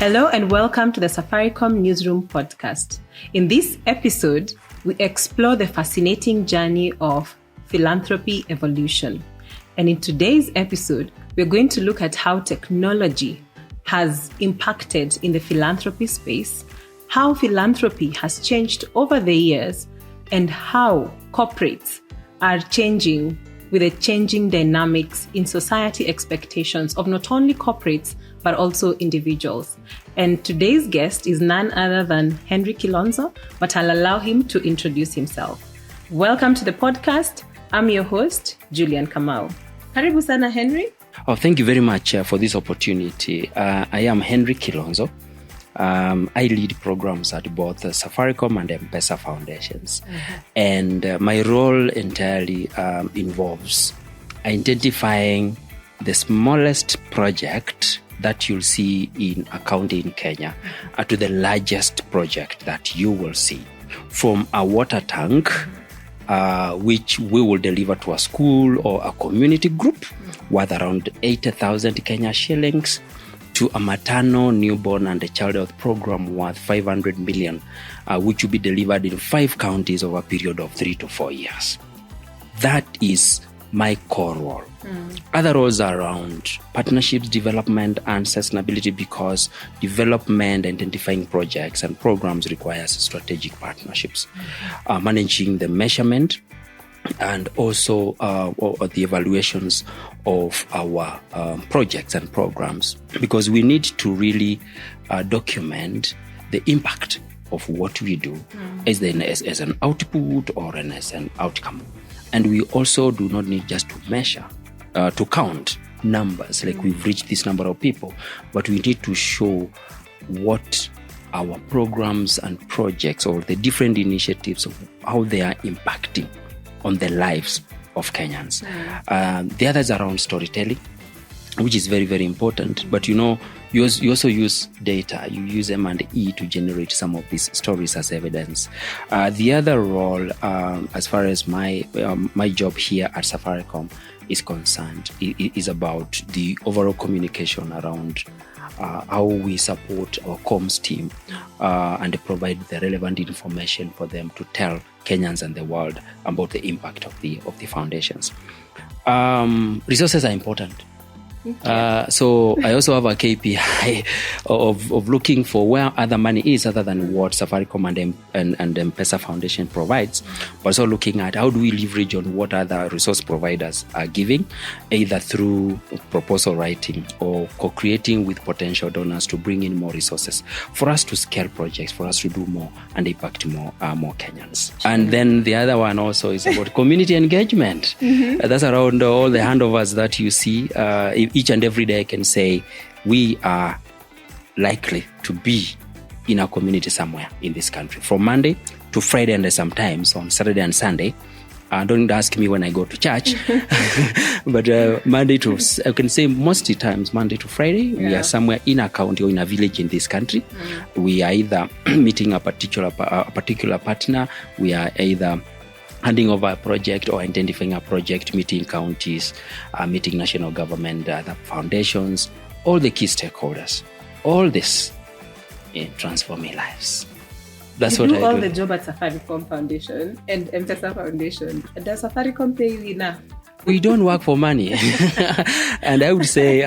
Hello and welcome to the Safaricom Newsroom podcast. In this episode, we explore the fascinating journey of philanthropy evolution. And in today's episode, we're going to look at how technology has impacted in the philanthropy space, how philanthropy has changed over the years, and how corporates are changing with the changing dynamics in society expectations of not only corporates, but also individuals. And today's guest is none other than Henry Kilonzo, but I'll allow him to introduce himself. Welcome to the podcast. I'm your host, Julian Kamau. Karibu sana, Henry. Oh, thank you very much for this opportunity. I am Henry Kilonzo. I lead programs at both Safaricom and M-PESA Foundations. And my role entirely involves identifying the smallest project that you'll see in a county in Kenya to the largest project that you will see. From a water tank, which we will deliver to a school or a community group worth around 80,000 Kenya shillings, to a maternal, newborn and a child health program worth 500 million, which will be delivered in 5 counties over a period of 3 to 4 years. That is my core role. Other roles are around partnerships, development and sustainability, because development, identifying projects and programs requires strategic partnerships. Managing the measurement and also the evaluations of our projects and programs, because we need to really document the impact of what we do as an output or as an outcome. And we also do not need just to measure, to count numbers, like we've reached this number of people, but we need to show what our programs and projects or the different initiatives, of how they are impacting on the lives of Kenyans. The others are around storytelling, which is very, very important. But you also use data. You use M&E to generate some of these stories as evidence. The other role, as far as my job here at Safaricom is concerned, is about the overall communication around how we support our comms team and provide the relevant information for them to tell Kenyans and the world about the impact of the foundations. Resources are important. So I also have a KPI of looking for where other money is other than what Safaricom and M-PESA Foundation provides, but also looking at how do we leverage on what other resource providers are giving, either through proposal writing or co-creating with potential donors to bring in more resources for us to scale projects, for us to do more and impact more Kenyans. And then the other one also is about community engagement. That's around all the handovers that you see. Each and every day I can say we are likely to be in a community somewhere in this country, from Monday to Friday, and sometimes on Saturday and Sunday. Don't ask me when I go to church, but Monday to, I can say most times Monday to Friday, we are somewhere in a county or in a village in this country. We are either meeting a particular partner, we are either handing over a project or identifying a project, meeting counties, meeting national government, the foundations, all the key stakeholders. All this in transforming lives. That's what I do. You do all the job at Safaricom Foundation and M-PESA Foundation. Does Safaricom pay you enough? We don't work for money. And I would say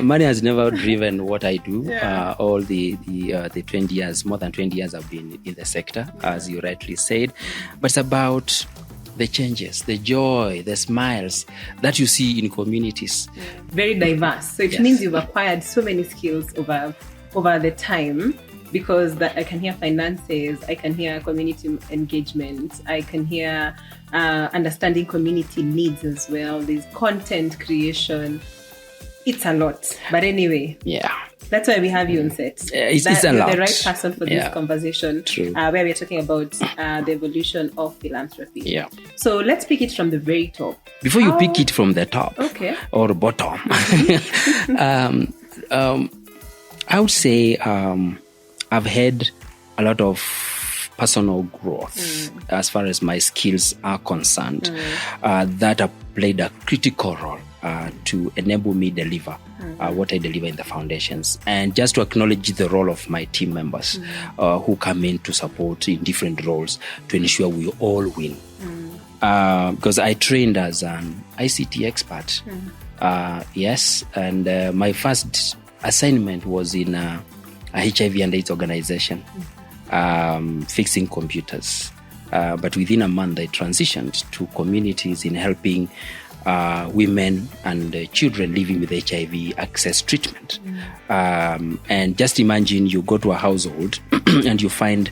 money has never driven what I do. All the 20 years, more than 20 years I've been in the sector, as you rightly said. But it's about the changes, the joy, the smiles that you see in communities. Very diverse. So it means you've acquired so many skills over the time. Because I can hear finances, I can hear community engagement, I can hear understanding community needs as well. There's content creation. It's a lot. But anyway, that's why we have you on set. It's a lot. You're the right person for this conversation, where we're talking about the evolution of philanthropy. So let's pick it from the very top. Before you pick it from the top or bottom, I would say I've had a lot of personal growth as far as my skills are concerned that have played a critical role to enable me deliver what I deliver in the foundations, and just to acknowledge the role of my team members who come in to support in different roles to ensure we all win. Because I trained as an ICT expert, yes, and my first assignment was in a HIV and AIDS organization, fixing computers. But within a month, I transitioned to communities in helping women and children living with HIV access treatment. And just imagine you go to a household and you find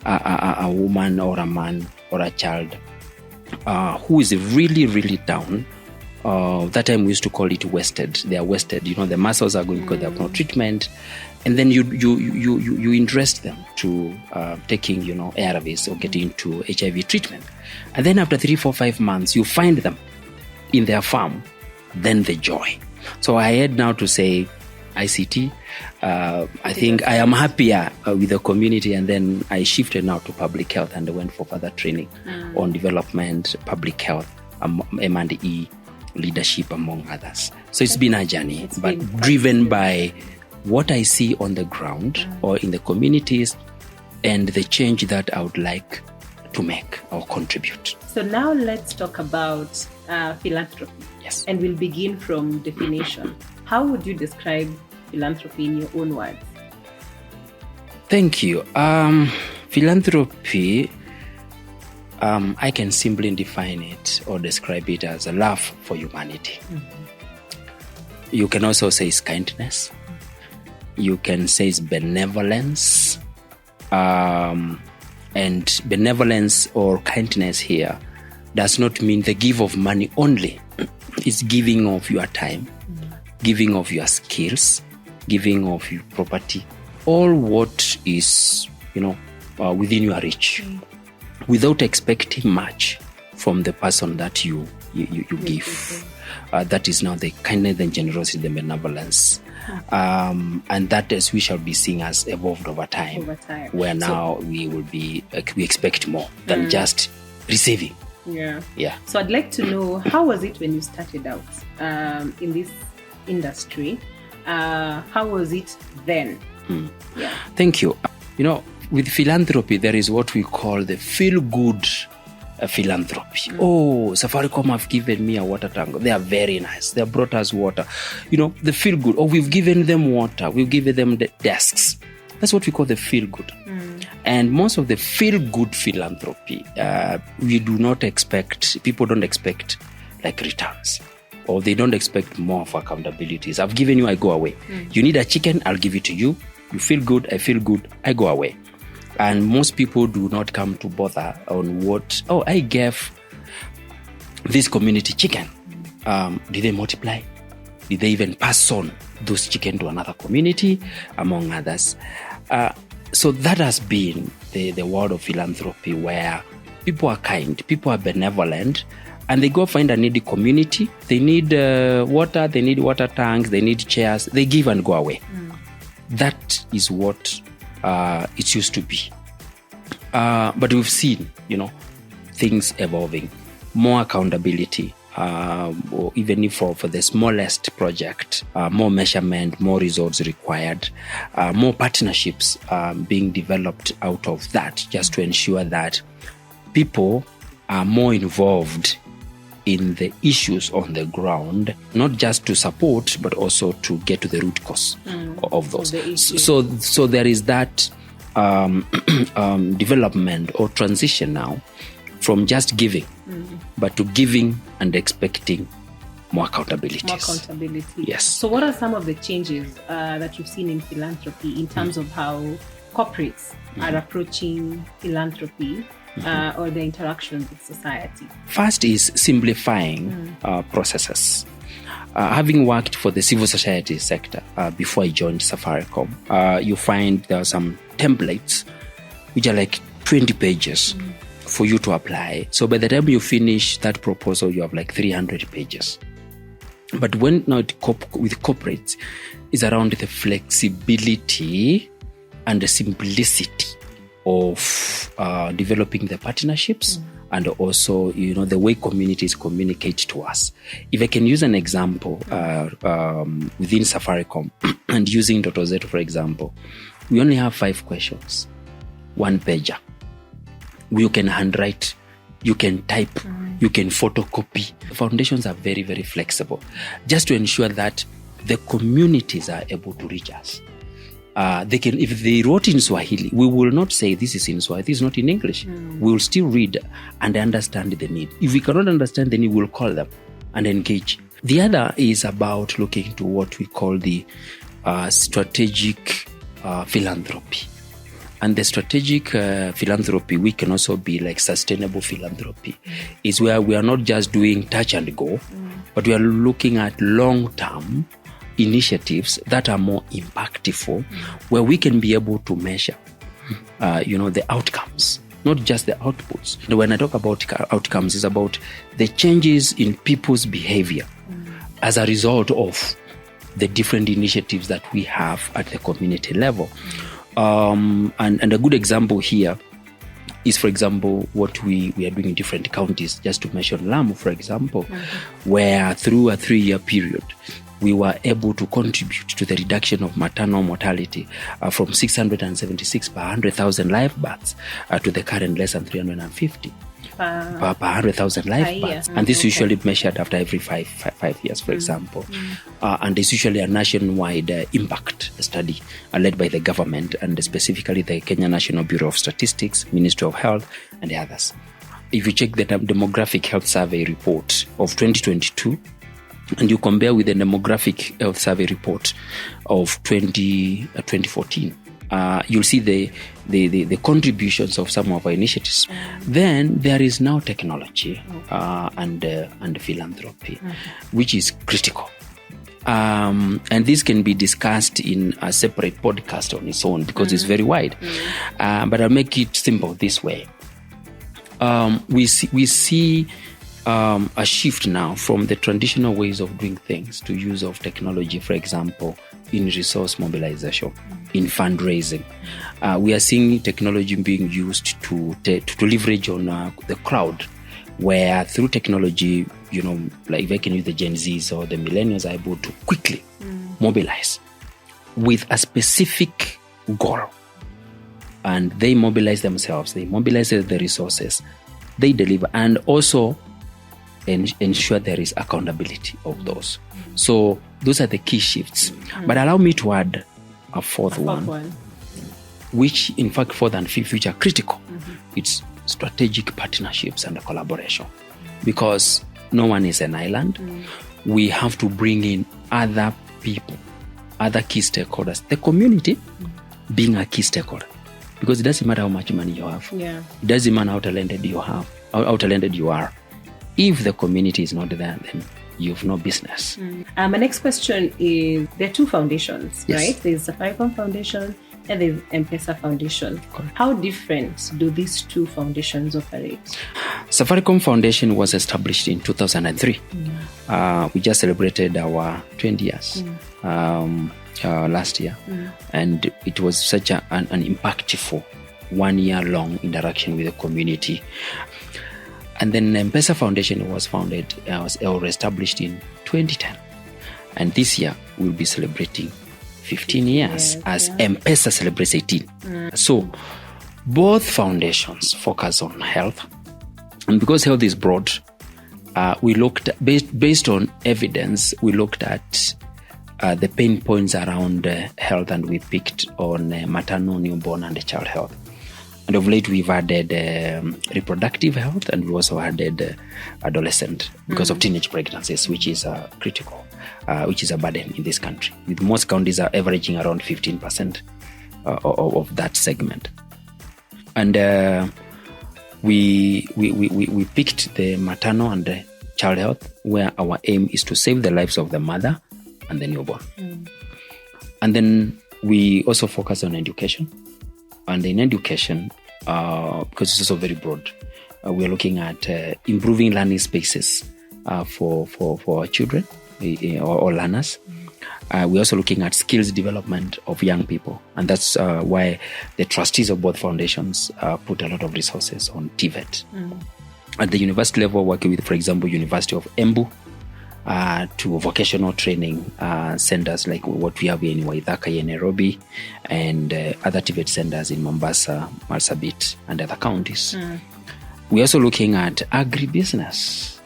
a woman or a man or a child who is really, really down. That time we used to call it wasted. They are wasted. The muscles are going because they have no treatment. And then you interest them to taking, ARVs or getting into HIV treatment. And then after 3, 4, 5 months, you find them in their farm. Then the joy. So I had now to say ICT. I think I am happier with the community. And then I shifted now to public health and I went for further training on development, public health, M&E, leadership, among others. So it's been a journey, but driven by what I see on the ground or in the communities and the change that I would like to make or contribute. So now let's talk about philanthropy. Yes. And we'll begin from definition. How would you describe philanthropy in your own words? Thank you. Philanthropy, I can simply define it or describe it as a love for humanity. You can also say it's kindness. You can say it's benevolence. And benevolence or kindness here does not mean the give of money only. It's giving of your time, giving of your skills, giving of your property, all what is, within your reach, without expecting much from the person that you give. That is now the kindness and generosity, the benevolence. And that is we shall be seeing as evolved over time. Where now we expect more than just receiving. Yeah. So I'd like to know, how was it when you started out in this industry? How was it then? Yeah. Thank you. With philanthropy, there is what we call the feel-good philanthropy. Oh, Safaricom have given me a water tank. They are very nice. They have brought us water. The feel-good. Oh, we've given them water. We've given them the desks. That's what we call the feel-good. And most of the feel-good philanthropy, people don't expect like returns. Or they don't expect more of accountabilities. I've given you, I go away. You need a chicken, I'll give it to you. You feel good, I feel good, I go away. And most people do not come to bother on I gave this community chicken. Did they multiply? Did they even pass on those chicken to another community, among others? So that has been the world of philanthropy, where people are kind, people are benevolent, and they go find a needy community. They need water, they need water tanks, they need chairs. They give and go away. That is what it used to be. But we've seen, things evolving, more accountability, or even if for the smallest project, more measurement, more resources required, more partnerships being developed out of that, just to ensure that people are more involved in the issues on the ground, not just to support, but also to get to the root cause of those. So there is that development or transition now from just giving, but to giving and expecting more accountability. Yes. So what are some of the changes that you've seen in philanthropy in terms of how corporates are approaching philanthropy or the interactions with society? First is simplifying processes. Having worked for the civil society sector before I joined Safaricom, you find there are some templates which are like 20 pages for you to apply. So by the time you finish that proposal, you have like 300 pages. But when now with corporates, is around the flexibility and the simplicity of developing the partnerships and also, the way communities communicate to us. If I can use an example within Safaricom and using Dr. Z, for example, we only have 5 questions, 1 pager. You can handwrite, you can type, you can photocopy. Foundations are very, very flexible, just to ensure that the communities are able to reach us. They can, if they wrote in Swahili, we will not say this is in Swahili, this is not in English. We will still read and understand the need. If we cannot understand the need, we'll call them and engage. The other is about looking to what we call the strategic philanthropy. And the strategic philanthropy, we can also be like sustainable philanthropy, is where we are not just doing touch and go, but we are looking at long-term initiatives that are more impactful, where we can be able to measure, the outcomes, not just the outputs. And when I talk about outcomes, it's about the changes in people's behavior as a result of the different initiatives that we have at the community level. And a good example here is, for example, what we are doing in different counties. Just to mention Lamu, for example, where through a 3-year period, we were able to contribute to the reduction of maternal mortality from 676 per 100,000 live births to the current less than 350 per 100,000 live births. And this is usually measured after every five years, for example. And it's usually a nationwide impact study led by the government, and specifically the Kenya National Bureau of Statistics, Ministry of Health, and the others. If you check the demographic health survey report of 2022, and you compare with the demographic health survey report of 2014, you'll see the contributions of some of our initiatives. Then there is now technology and philanthropy, which is critical. And this can be discussed in a separate podcast on its own because it's very wide. But I'll make it simple this way. We see a shift now from the traditional ways of doing things to use of technology, for example, in resource mobilization, in fundraising. We are seeing technology being used to leverage on the crowd, where through technology, like if I can use the Gen Zs or the millennials, are able to quickly mobilize with a specific goal. And they mobilize themselves, they mobilize the resources, they deliver, and also ensure there is accountability of those. So those are the key shifts. But allow me to add a fourth one, which in fact fourth and fifth, which are critical. It's strategic partnerships and collaboration, because no one is an island. We have to bring in other people, other key stakeholders, the community being a key stakeholder, because it doesn't matter how much money you have. It doesn't matter how talented you are. If the community is not there, then you have no business. My next question is, there are 2 foundations, right? There's Safaricom Foundation and there's M-PESA Foundation. Correct. How different do these 2 foundations operate? Safaricom Foundation was established in 2003. We just celebrated our 20 years last year. And it was such an impactful 1-year-long interaction with the community. And then M-PESA Foundation was established in 2010. And this year, we'll be celebrating 15 years as M-PESA celebrates 18. So both foundations focus on health. And because health is broad, we looked at, based on evidence, we looked at the pain points around health, and we picked on maternal, newborn, and child health. And of late, we've added reproductive health, and we also added adolescent because of teenage pregnancies, which is critical, which is a burden in this country. With most counties are averaging around 15% of that segment. And we picked the maternal and the child health, where our aim is to save the lives of the mother and the newborn. And then we also focus on education. And in education, because it's also very broad, we are looking at improving learning spaces for our children or learners. We're also looking at skills development of young people. And that's why the trustees of both foundations put a lot of resources on TVET. at the university level, working with, for example, University of Embu, to vocational training centers like what we have in Waithaka in Nairobi, and other TVET centers in Mombasa, Marsabit, and other counties. We're also looking at agribusiness.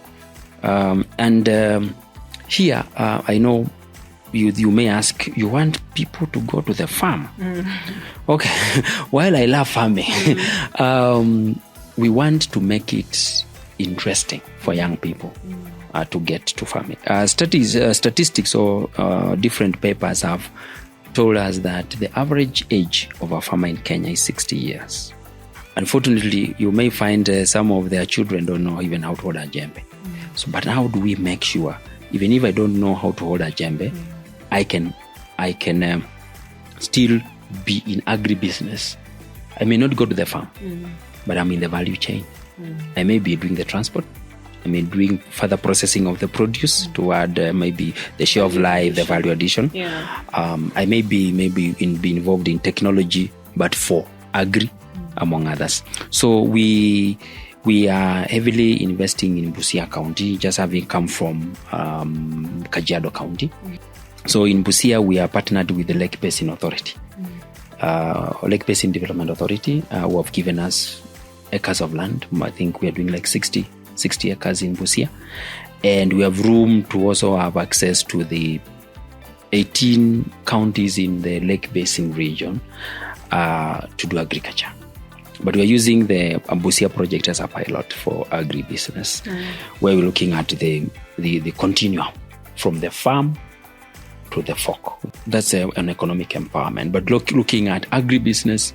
Here, I know you may ask, you want people to go to the farm? Okay, while I love farming, we want to make it interesting for young people to get to farming. Statistics or different papers have told us that the average age of a farmer in Kenya is 60 years. Unfortunately, you may find some of their children don't know even how to hold a djembe. So, but how do we make sure, even if I don't know how to hold a djembe, I can still be in agribusiness? I may not go to the farm, but I'm in the value chain. I may be doing the transport. I may be doing further processing of the produce to add maybe the share of life, the value addition. I may be involved in technology, but for agri, among others. So we are heavily investing in Busia County, just having come from Kajiado County. So in Busia, we are partnered with the Lake Basin Authority. Lake Basin Development Authority, who have given us acres of land. I think we are doing like 60 acres in Busia. And we have room to also have access to the 18 counties in the Lake Basin region to do agriculture. But we are using the Busia project as a pilot for agribusiness, where we're looking at the continuum from the farm to the fork. That's an economic empowerment. But looking at agribusiness,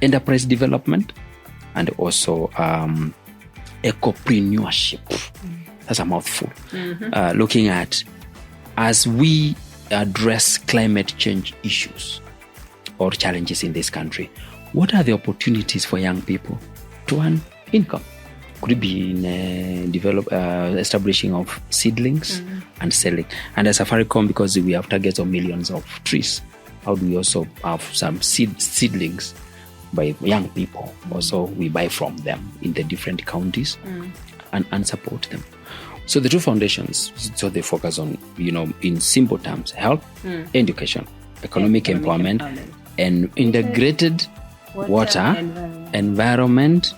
enterprise development, and also ecopreneurship. That's a mouthful. Looking at, as we address climate change issues or challenges in this country, what are the opportunities for young people to earn income? Could it be in establishing of seedlings and selling? And as Safaricom, because we have targets of millions of trees, how do we also have some seedlings by young people? Also, we buy from them in the different counties and support them. So the two foundations, so they focus on, in simple terms, health, education, economic empowerment, and integrated water, environmental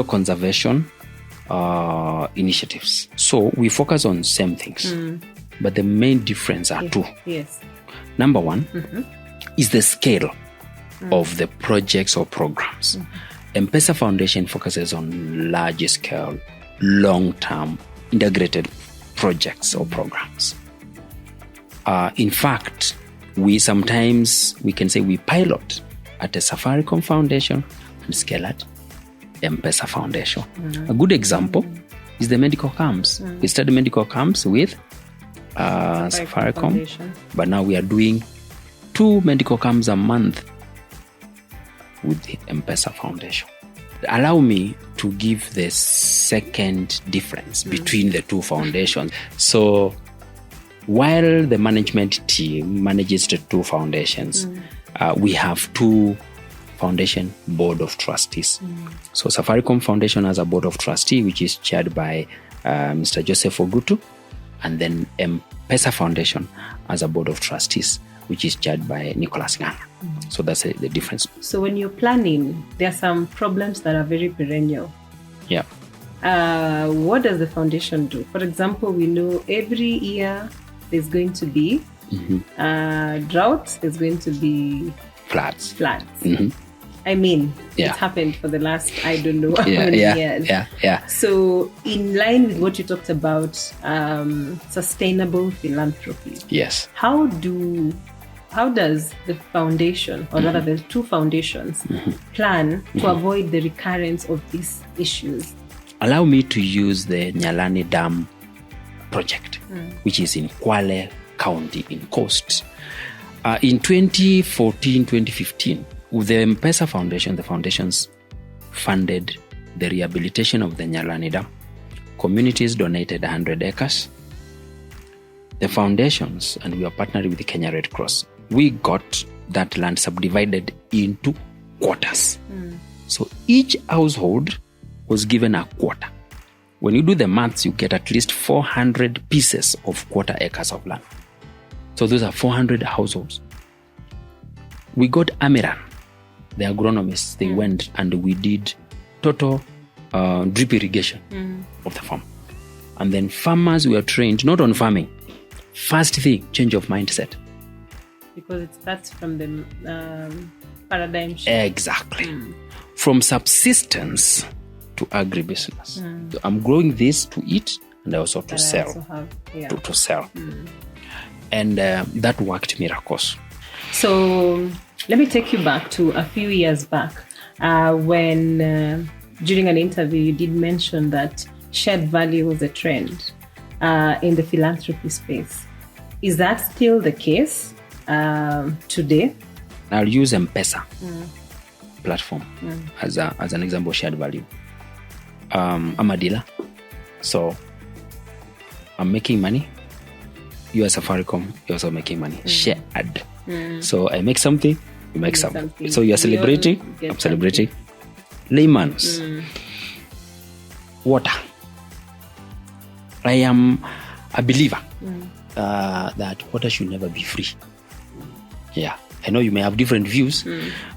conservation initiatives. So we focus on same things, but the main difference are two. Yes. Number one is the scale of the projects or programs. M-PESA Foundation focuses on large scale, long-term, integrated projects or programs. In fact, we can say we pilot at the Safaricom Foundation and scale at M-PESA Foundation. A good example is the medical camps. We started medical camps with Safaricom, but now we are doing 2 medical camps a month with the M-PESA Foundation. Allow me to give the second difference between the two foundations. So while the management team manages the two foundations, we have 2 foundation board of trustees. So Safaricom Foundation has a board of trustee, which is chaired by Mr. Joseph Ogutu, and then M-PESA Foundation has a board of trustees, which is chaired by Nicholas Nganga. So that's the difference. So when you're planning, there are some problems that are very perennial. Yeah. What does the foundation do? For example, we know every year there's going to be drought, there's going to be floods. I mean, it's happened for the last, I don't know how many years. Yeah. So in line with what you talked about, sustainable philanthropy. Yes. How does the foundation, or rather the two foundations, plan to avoid the recurrence of these issues? Allow me to use the Nyalani Dam project, which is in Kwale County in Coast. In 2014-2015, with the M-PESA Foundation, the foundations funded the rehabilitation of the Nyalani Dam. Communities donated 100 acres. The foundations, and we are partnering with the Kenya Red Cross, we got that land subdivided into quarters. So each household was given a quarter. When you do the maths, you get at least 400 pieces of quarter acres of land. So those are 400 households. We got Amiran, the agronomists. They went and we did total drip irrigation of the farm. And then farmers were trained not on farming. First thing, change of mindset. Because it starts from the paradigm shift. Exactly. From subsistence to agribusiness. So I'm growing this to eat and also to sell. To sell. And that worked miracles. So let me take you back to a few years back when during an interview you did mention that shared value was a trend in the philanthropy space. Is that still the case today? I'll use M-PESA platform as an example of shared value. I'm a dealer, so I'm making money. You are Safaricom, you're also making money. Shared. So I make something, you make something. So you're celebrating, I'm celebrating. Layman's water. I am a believer that water should never be free. Yeah. I know you may have different views.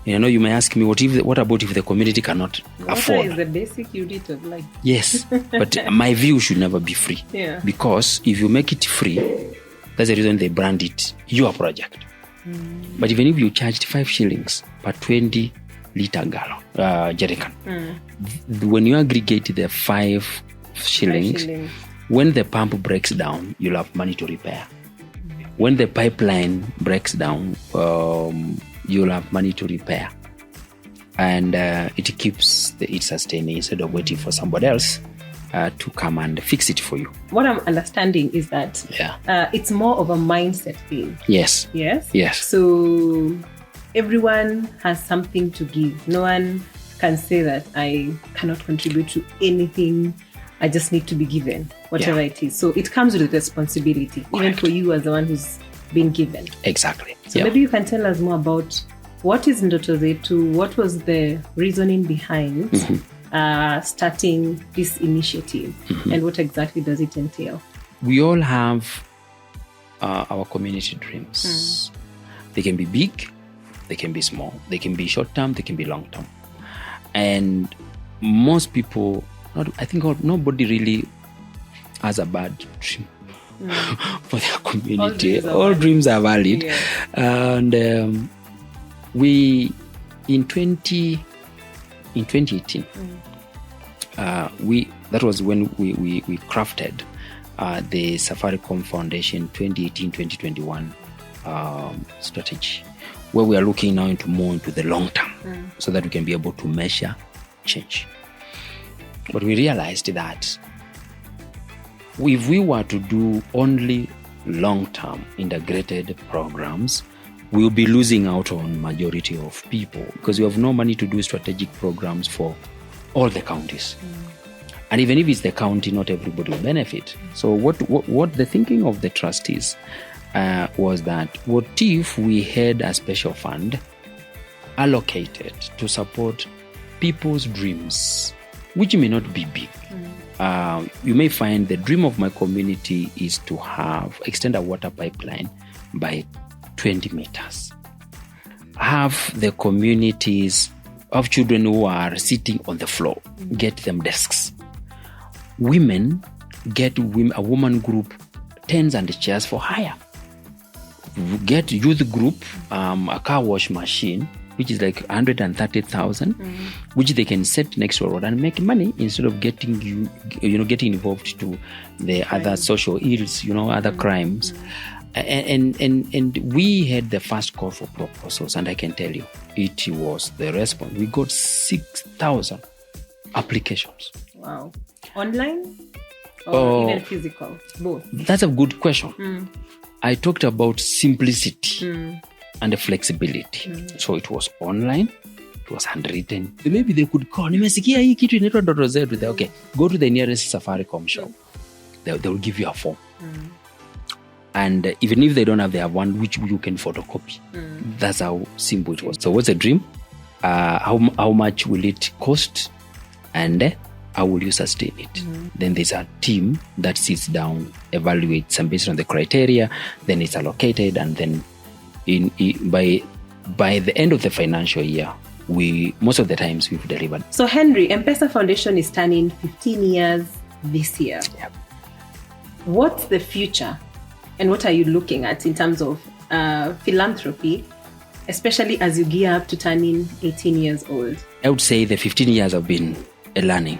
I know you may ask me, what about if the community cannot afford? Water is the basic unit of life. Yes, but my view should never be free. Yeah. Because if you make it free, that's the reason they brand it your project. But even if you charged 5 shillings per 20 liter gallon, jerrycan, when you aggregate the 5 shillings, when the pump breaks down, you'll have money to repair. When the pipeline breaks down, you'll have money to repair. And it keeps it sustaining instead of waiting for somebody else to come and fix it for you. What I'm understanding is that it's more of a mindset thing. Yes. Yes? Yes. So everyone has something to give. No one can say that I cannot contribute to anything. I just need to be given, whatever it is. So it comes with responsibility, even for you as the one who's been given. Exactly. So maybe you can tell us more about what is Ndoto Zetu, what was the reasoning behind starting this initiative, and what exactly does it entail? We all have our community dreams. They can be big, they can be small, they can be short-term, they can be long-term. And most people, I think nobody really has a bad dream for their community. All dreams are valid. Yeah. And we, in 2018, that was when we crafted the Safaricom Foundation 2018-2021 strategy, where we are looking now more into the long term, so that we can be able to measure change. But we realized that if we were to do only long-term integrated programs, we'll be losing out on majority of people because we have no money to do strategic programs for all the counties. And even if it's the county, not everybody will benefit. So what the thinking of the trustees was that what if we had a special fund allocated to support people's dreams, which may not be big. You may find the dream of my community is to extend a water pipeline by 20 meters. Have the communities of children who are sitting on the floor, get them desks. Women, get a woman group, tents and chairs for hire. Get youth group, a car wash machine, which is like 130,000, which they can set next to a road and make money instead of getting getting involved to the other social ills, other crimes. And we had the first call for proposals, and I can tell you, it was the response. We got 6,000 applications. Wow. Online or even physical? Both. That's a good question. I talked about simplicity and the flexibility. So it was online, it was handwritten. Maybe they could call, nimesikia hii kitu inaitwa Ndoto Zetu. Okay, go to the nearest Safaricom shop. They will give you a form. And even if they don't have one which you can photocopy. That's how simple it was. So what's the dream? How much will it cost? And how will you sustain it? Then there's a team that sits down, evaluates, and based on the criteria, then it's allocated, and then by the end of the financial year, most of the times we've delivered. So Henry, M-PESA Foundation is turning 15 years this year. Yep. What's the future, and what are you looking at in terms of philanthropy, especially as you gear up to turning 18 years old? I would say the 15 years have been a learning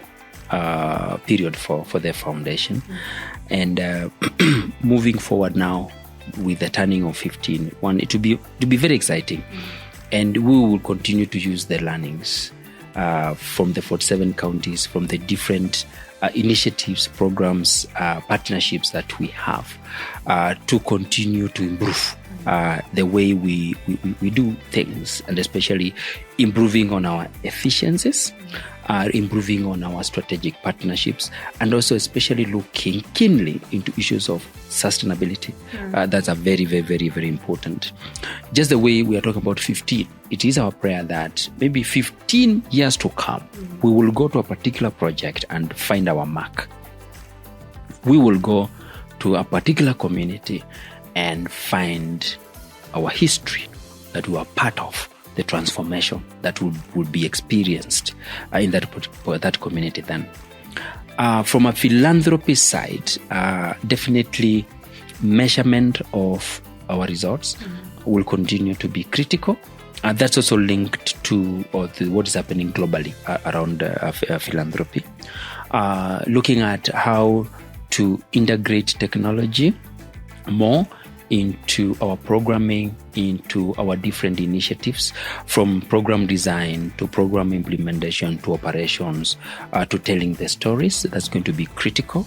period for the foundation. And moving forward now with the turning of 15, it to be very exciting. And we will continue to use the learnings from the 47 counties, from the different initiatives, programs, partnerships that we have to continue to improve the way we do things, and especially improving on our efficiencies, improving on our strategic partnerships, and also especially looking keenly into issues of sustainability. That's a very, very, very, very important. Just the way we are talking about 15, it is our prayer that maybe 15 years to come, we will go to a particular project and find our mark. We will go to a particular community and find our history, that we are part of the transformation that would be experienced in that community then. From a philanthropy side, definitely measurement of our results will continue to be critical. That's also linked to what is happening globally around philanthropy. Looking at how to integrate technology more into our programming, into our different initiatives, from program design to program implementation to operations to telling the stories. That's going to be critical.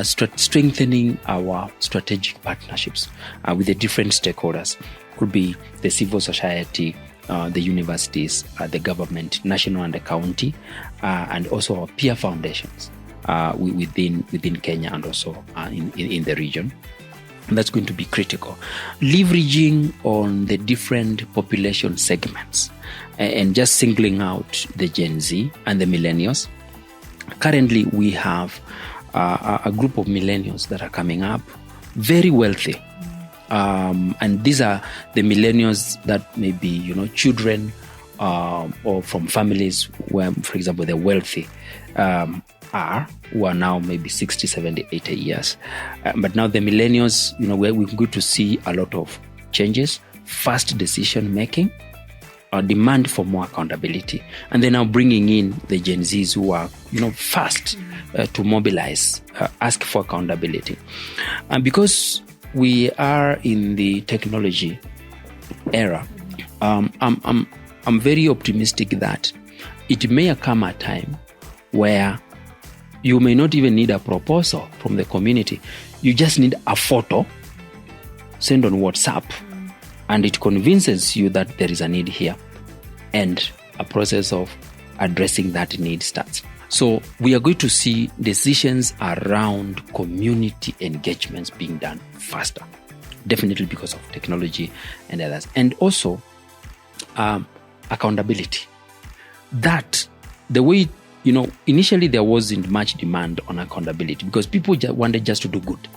Strengthening our strategic partnerships with the different stakeholders. Could be the civil society, the universities, the government, national and the county, and also our peer foundations within Kenya and also in the region. That's going to be critical. Leveraging on the different population segments and just singling out the Gen Z and the millennials. Currently, we have a group of millennials that are coming up, very wealthy. And these are the millennials that may be, children or from families where, for example, the wealthy who are now maybe 60, 70, 80 years. But now the millennials, we're going to see a lot of changes, fast decision making, demand for more accountability. And they're now bringing in the Gen Zs who are, fast to mobilize, ask for accountability. And because we are in the technology era, I'm very optimistic that it may come a time where you may not even need a proposal from the community. You just need a photo, send on WhatsApp, and it convinces you that there is a need here. And a process of addressing that need starts. So we are going to see decisions around community engagements being done faster, definitely because of technology and others. And also accountability. That the way, initially there wasn't much demand on accountability because people wanted just to do good.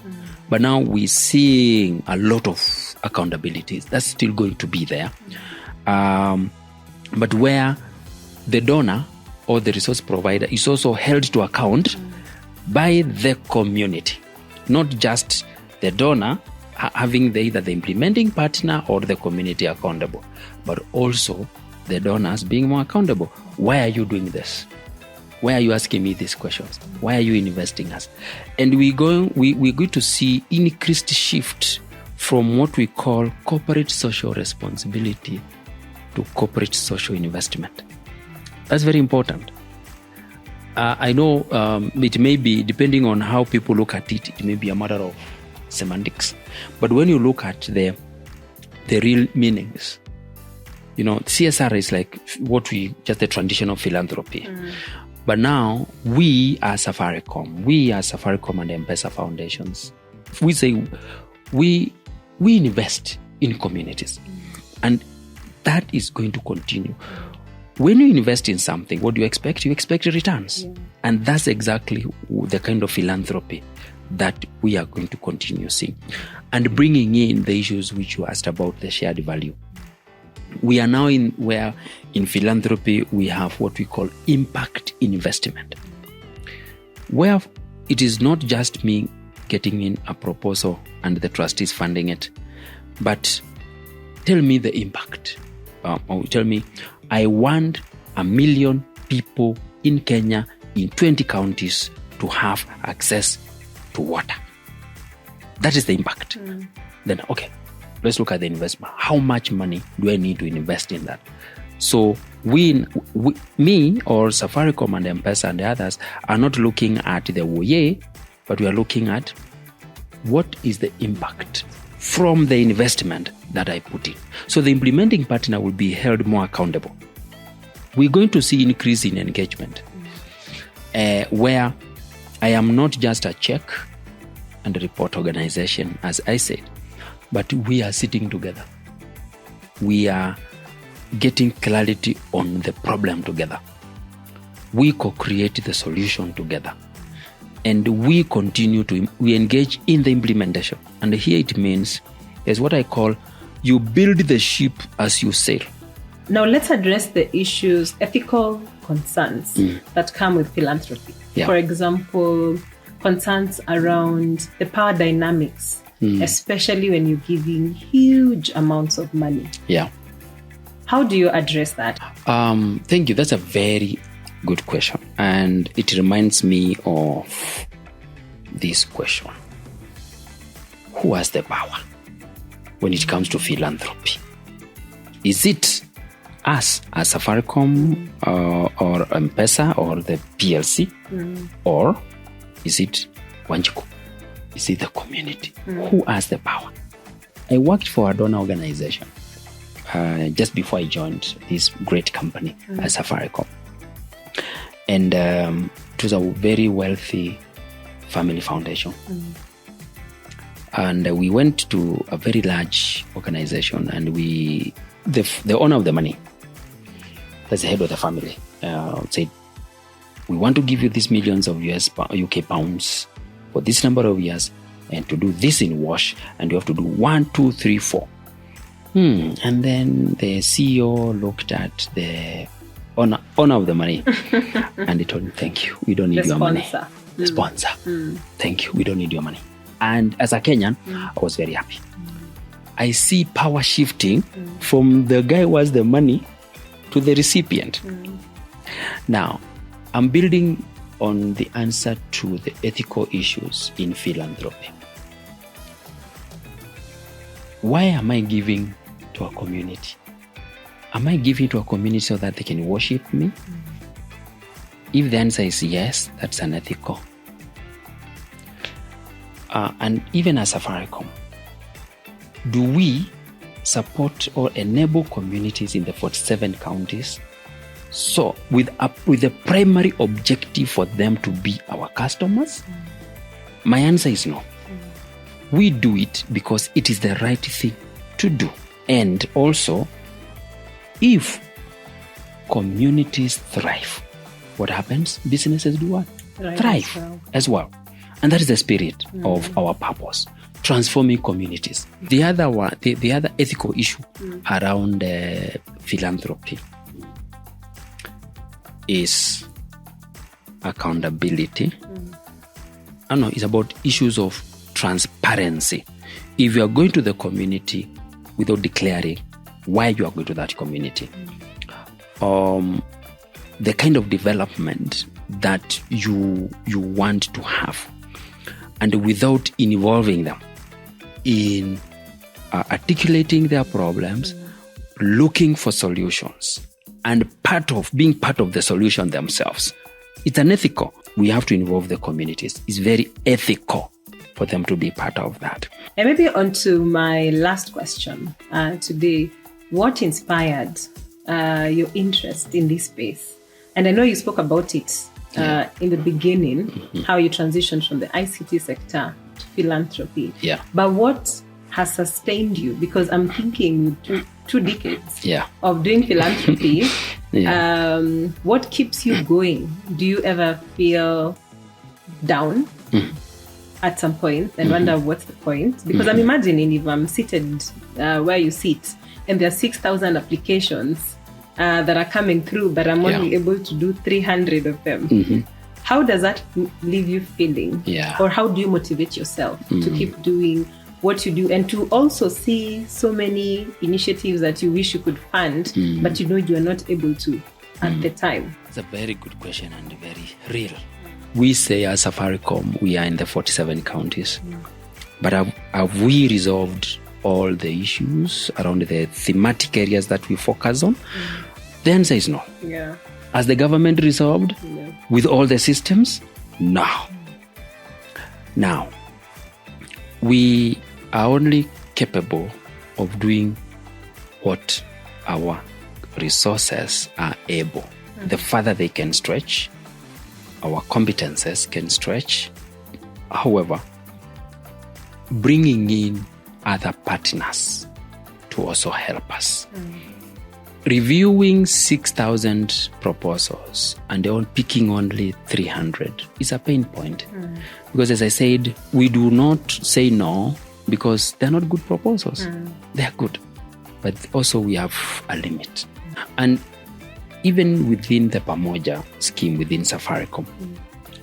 But now we're seeing a lot of accountabilities. That's still going to be there. But where the donor or the resource provider is also held to account by the community, not just the donor having either the implementing partner or the community accountable, but also the donors being more accountable. Why are you doing this? Why are you asking me these questions? Why are you investing us? And we're going to see increased shift from what we call corporate social responsibility to corporate social investment. That's very important. I know it may be, depending on how people look at it, it may be a matter of semantics. But when you look at the real meanings, CSR is like just the traditional philanthropy. But now we as Safaricom and M-PESA Foundations, we say we invest in communities. And that is going to continue. when you invest in something, what do you expect? You expect returns. Yeah. And that's exactly the kind of philanthropy that we are going to continue seeing. And bringing in the issues which you asked about, the shared value. We are now in philanthropy, we have what we call impact investment, where it is not just me getting in a proposal and the trustees funding it, but tell me the impact. Or tell me, I want 1 million people in Kenya in 20 counties to have access to water. That is the impact. Then, okay, let's look at the investment. How much money do I need to invest in that? So me or Safaricom and M-PESA and the others are not looking at the woye, but we are looking at what is the impact from the investment that I put in. So the implementing partner will be held more accountable. We're going to see increase in engagement, where I am not just a check and report organization, as I said, but we are sitting together. We are getting clarity on the problem together. We co-create the solution together. And we engage in the implementation. And here it means, is what I call, you build the ship as you sail. Now let's address the issues, ethical concerns that come with philanthropy. Yeah. For example, concerns around the power dynamics, especially when you're giving huge amounts of money. Yeah. How do you address that? Thank you. That's a very good question. And it reminds me of this question. Who has the power when it comes to philanthropy? Is it us as Safaricom or M-PESA or the PLC? Or is it Wanjiku? Is it the community? Who has the power? I worked for a donor organization just before I joined this great company as Safaricom. And it was a very wealthy family foundation. And we went to a very large organization, and the owner of the money, that's the head of the family, said, we want to give you these millions of UK pounds for this number of years, and to do this in wash, and you have to do 1, 2, 3, 4. And then the CEO looked at the owner of the money and he told me, thank you, we don't need your money. The sponsor. Thank you, we don't need your money. And as a Kenyan, I was very happy. I see power shifting from the guy who has the money to the recipient. Now, I'm building on the answer to the ethical issues in philanthropy. Why am I giving to a community? Am I giving to a community so that they can worship me? If the answer is yes, that's unethical. And even as Safaricom, do we support or enable communities in the 47 counties? So with the primary objective for them to be our customers? My answer is no. We do it because it is the right thing to do. And also, if communities thrive, what happens? Businesses do what? Thrive as well. And that is the spirit of our purpose, transforming communities. The other one, the other ethical issue around philanthropy is accountability. It's about issues of transparency. If you are going to the community without declaring why you are going to that community, the kind of development that you want to have, and without involving them in articulating their problems, looking for solutions, and being part of the solution themselves, it's unethical. We have to involve the communities. It's very ethical for them to be part of that. And maybe on to my last question today. What inspired your interest in this space? And I know you spoke about it in the beginning, how you transitioned from the ICT sector to philanthropy. Yeah. But what has sustained you? Because I'm thinking two decades of doing philanthropy, What keeps you going? Do you ever feel down at some point and wonder what's the point? Because I'm imagining if I'm seated where you sit and there are 6,000 applications that are coming through, but I'm only able to do 300 of them. How does that leave you feeling? Or how do you motivate yourself to keep doing what you do, and to also see so many initiatives that you wish you could fund, but you know you are not able to at the time? It's a very good question and very real. We say as Safaricom, we are in the 47 counties. But have we resolved all the issues around the thematic areas that we focus on? The answer is no. Has the government resolved with all the systems? No. Now, we are only capable of doing what our resources are able. The further they can stretch, our competences can stretch. However, bringing in other partners to also help us. Reviewing 6,000 proposals and picking only 300 is a pain point. Because as I said, we do not say no because they're not good proposals. They're good. But also we have a limit. And even within the Pamoja scheme within Safaricom,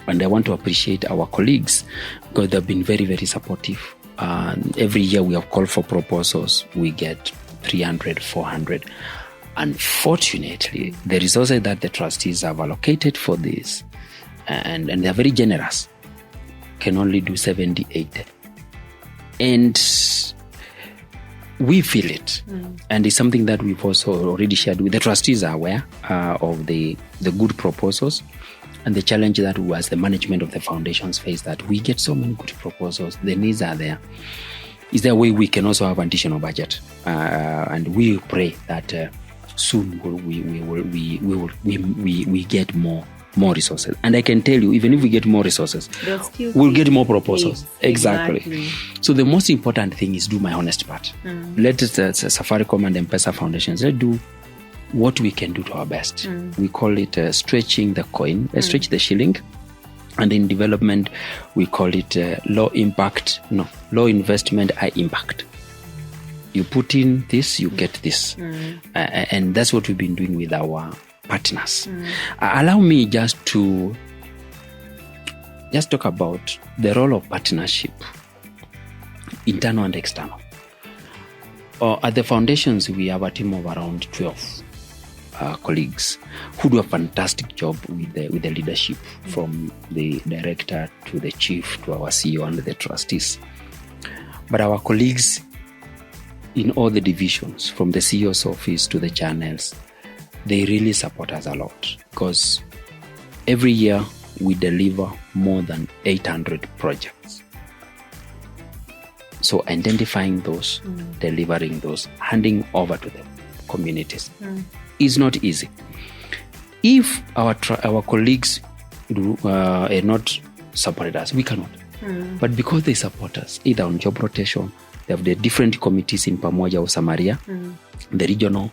and I want to appreciate our colleagues because they've been very, very supportive. Every year we have called for proposals. We get 300, 400. Unfortunately, the resources that the trustees have allocated for this, and they're very generous, can only do 70, 80. And we feel it. And it's something that we've also already shared with the trustees are aware of the good proposals and the challenge that we as the management of the foundations face, that we get so many good proposals, the needs are there. Is there a way we can also have additional budget? And we pray that soon we get more resources. And I can tell you, even if we get more resources, we'll get more proposals. Exactly. So the most important thing is do my honest part. Let us, Safaricom and M-PESA Foundations, let's do what we can do to our best. We call it stretching the coin, stretch the shilling. And in development, we call it low investment, high impact. You put in this, you get this. And that's what we've been doing with our partners. Allow me just talk about the role of partnership, internal and external. At the foundations, we have a team of around 12 colleagues who do a fantastic job with the leadership, from the director to the chief to our CEO and the trustees. But our colleagues in all the divisions, from the CEO's office to the channels, they really support us a lot, because every year we deliver more than 800 projects. So identifying those, delivering those, handing over to the communities is not easy. If our colleagues are not supported us, we cannot. But because they support us, either on job rotation, they have the different committees in Pamoja or Samaria, the regional,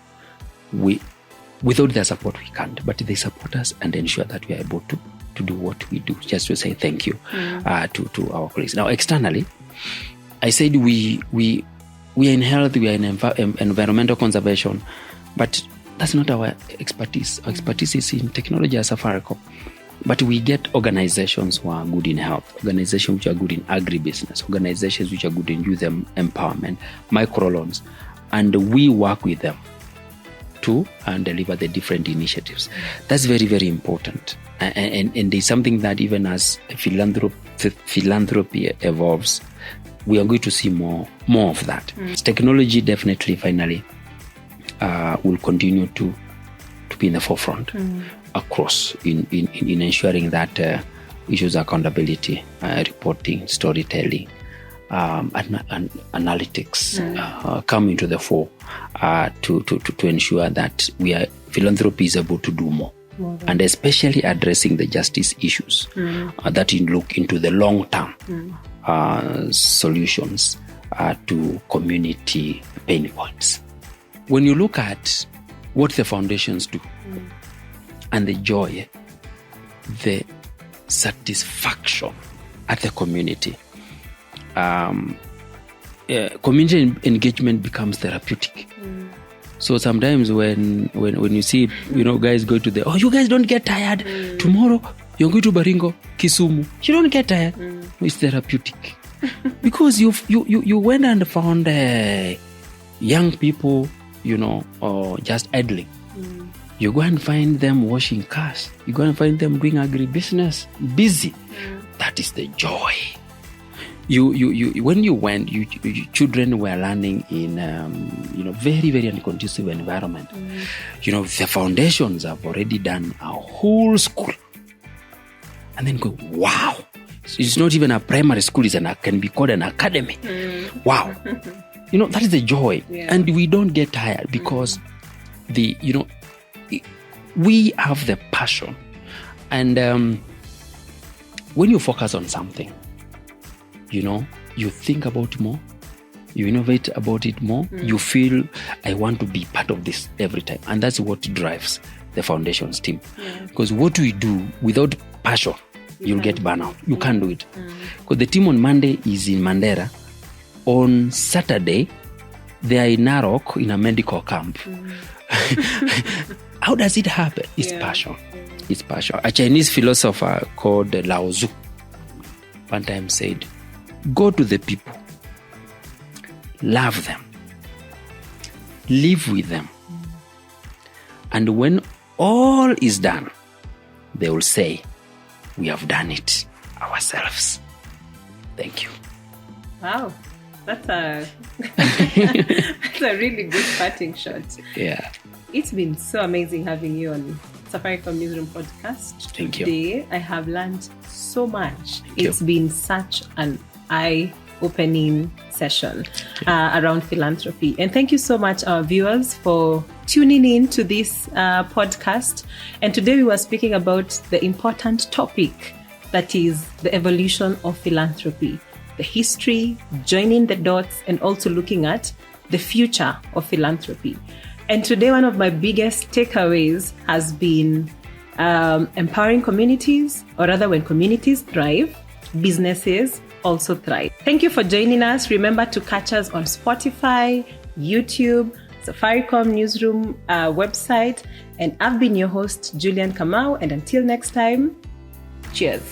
without their support, we can't. But they support us and ensure that we are able to do what we do. Just to say thank you to our colleagues. Now, externally, I said we are in health, we are in environmental conservation, but that's not our expertise. Our expertise is in technology as Safaricom. But we get organizations who are good in health, organizations which are good in agribusiness, organizations which are good in youth empowerment, microloans, and we work with them to deliver the different initiatives. That's very, very important. And there's something that even as philanthropy evolves, we are going to see more of that. Technology definitely, finally, will continue to be in the forefront across in ensuring that issues of accountability, reporting, storytelling, and analytics come into the fore to ensure that philanthropy is able to do more. And especially addressing the justice issues that look into the long-term solutions to community pain points. When you look at what the foundations do, and the joy, the satisfaction at the community. Community engagement becomes therapeutic. So sometimes when you see, guys go to you guys don't get tired. Tomorrow you're going to Baringo, Kisumu. You don't get tired. It's therapeutic. Because you went and found young people, or just idling. You go and find them washing cars. You go and find them doing agribusiness, busy. That is the joy. You when you went, children were learning in very, very unconducive environment. The foundations have already done a whole school, and then go, wow, it's not even a primary school; can be called an academy. Wow, that is the joy, and we don't get tired because we have the passion, and when you focus on something, you think about more, you innovate about it more, you feel, I want to be part of this every time. And that's what drives the foundations team. Because what we do without passion, you'll get burnout. You can't do it. Because the team on Monday is in Mandera. On Saturday, they are in Narok in a medical camp. How does it happen? It's passion. It's passion. A Chinese philosopher called Lao Tzu one time said, go to the people, love them, live with them, and when all is done, they will say, we have done it ourselves. Thank you. Wow, that's a really good parting shot. Yeah. It's been so amazing having you on Safaricom Newsroom podcast. Thank you. Today, I have learned so much. It's been such an eye-opening session around philanthropy. And thank you so much, our viewers, for tuning in to this podcast. And today we were speaking about the important topic that is the evolution of philanthropy, the history, joining the dots, and also looking at the future of philanthropy. And today, one of my biggest takeaways has been empowering communities, or rather, when communities thrive, businesses also thrive. Thank you for joining us. Remember to catch us on Spotify, YouTube, Safaricom Newsroom website. And I've been your host, Julian Kamau. And until next time, cheers.